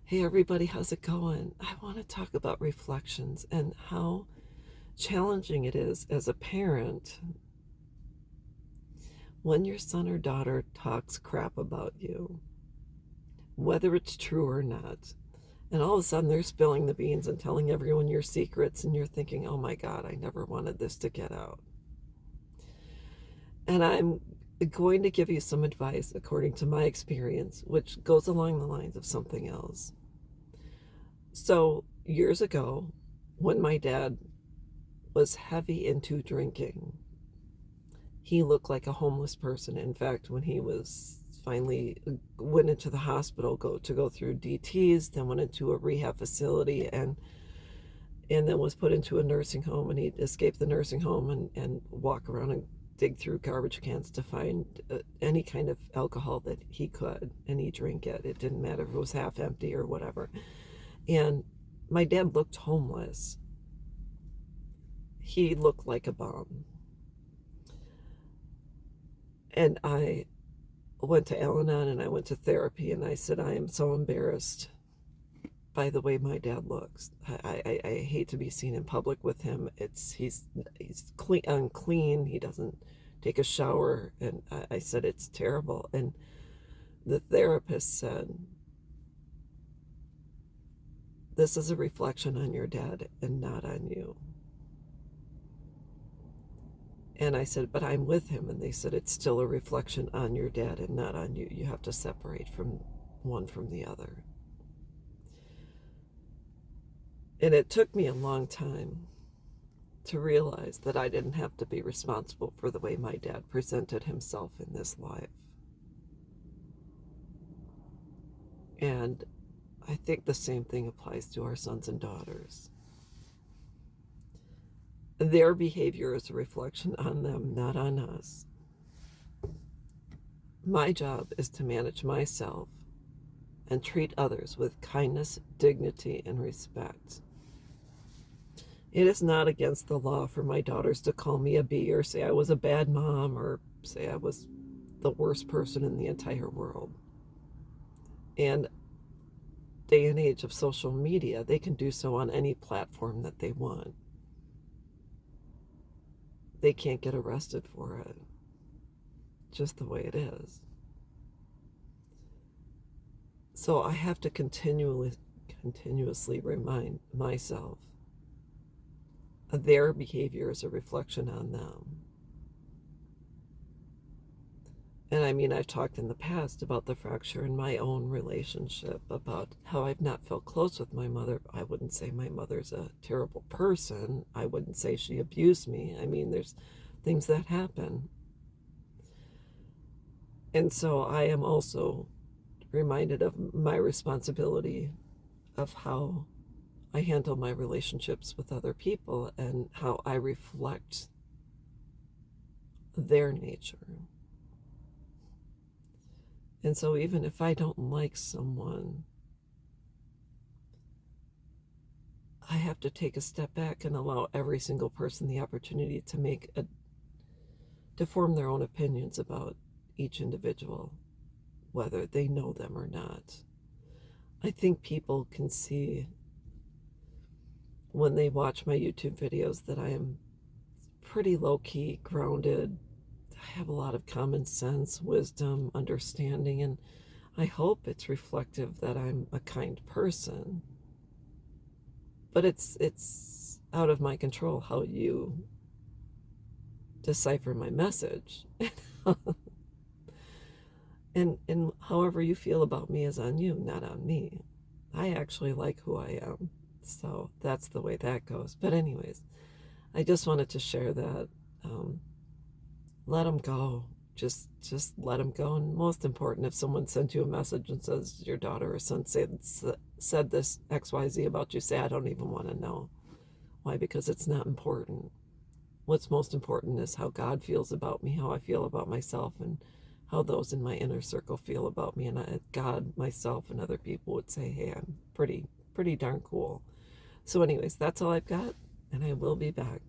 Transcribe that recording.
Hey everybody, how's it going? I want to talk about reflections and how challenging it is as a parent when your son or daughter talks crap about you, whether it's true or not. And all of a sudden they're spilling the beans and telling everyone your secrets, and you're thinking, oh my God, I never wanted this to get out. And I'm going to give you some advice according to my experience, which goes along the lines of something else. So, years ago, when my dad was heavy into drinking, he looked like a homeless person. In fact, when he was finally went into the hospital to go through DTs, then went into a rehab facility, and then was put into a nursing home, and he'd escape the nursing home and walk around and dig through garbage cans to find any kind of alcohol that he could, and he'd drink it. It didn't matter if it was half empty or whatever. And my dad looked homeless. He looked like a bum. And I went to Al-Anon and I went to therapy, and I said, I am so embarrassed by the way my dad looks. I hate to be seen in public with him. He's clean, unclean. He doesn't take a shower. And I said, it's terrible. And the therapist said, this is a reflection on your dad and not on you. And I said, but I'm with him. And they said, it's still a reflection on your dad and not on you. You have to separate from one from the other. And it took me a long time to realize that I didn't have to be responsible for the way my dad presented himself in this life. And I think the same thing applies to our sons and daughters. Their behavior is a reflection on them, not on us. My job is to manage myself and treat others with kindness, dignity, and respect. It is not against the law for my daughters to call me a B, or say I was a bad mom, or say I was the worst person in the entire world. And day and age of social media, they can do so on any platform that they want. They can't get arrested for it. Just the way it is. So I have to continuously remind myself their behavior is a reflection on them. And I mean, I've talked in the past about the fracture in my own relationship, about how I've not felt close with my mother. I wouldn't say my mother's a terrible person. I wouldn't say she abused me. I mean, there's things that happen. And so I am also reminded of my responsibility of how I handle my relationships with other people and how I reflect their nature. And so even if I don't like someone, I have to take a step back and allow every single person the opportunity to form their own opinions about each individual, whether they know them or not. I think people can see when they watch my YouTube videos that I am pretty low-key, grounded. I have a lot of common sense, wisdom, understanding, and I hope it's reflective that I'm a kind person. But it's out of my control how you decipher my message. And however you feel about me is on you, not on me. I actually like who I am. So that's the way that goes. But anyways, I just wanted to share that. Let them go. Just let them go. And most important, if someone sends you a message and says your daughter or son said this XYZ about you, say, I don't even want to know. Why? Because it's not important. What's most important is how God feels about me, how I feel about myself, and how those in my inner circle feel about me. And God, myself, and other people would say, hey, I'm pretty darn cool. So anyways, that's all I've got, and I will be back.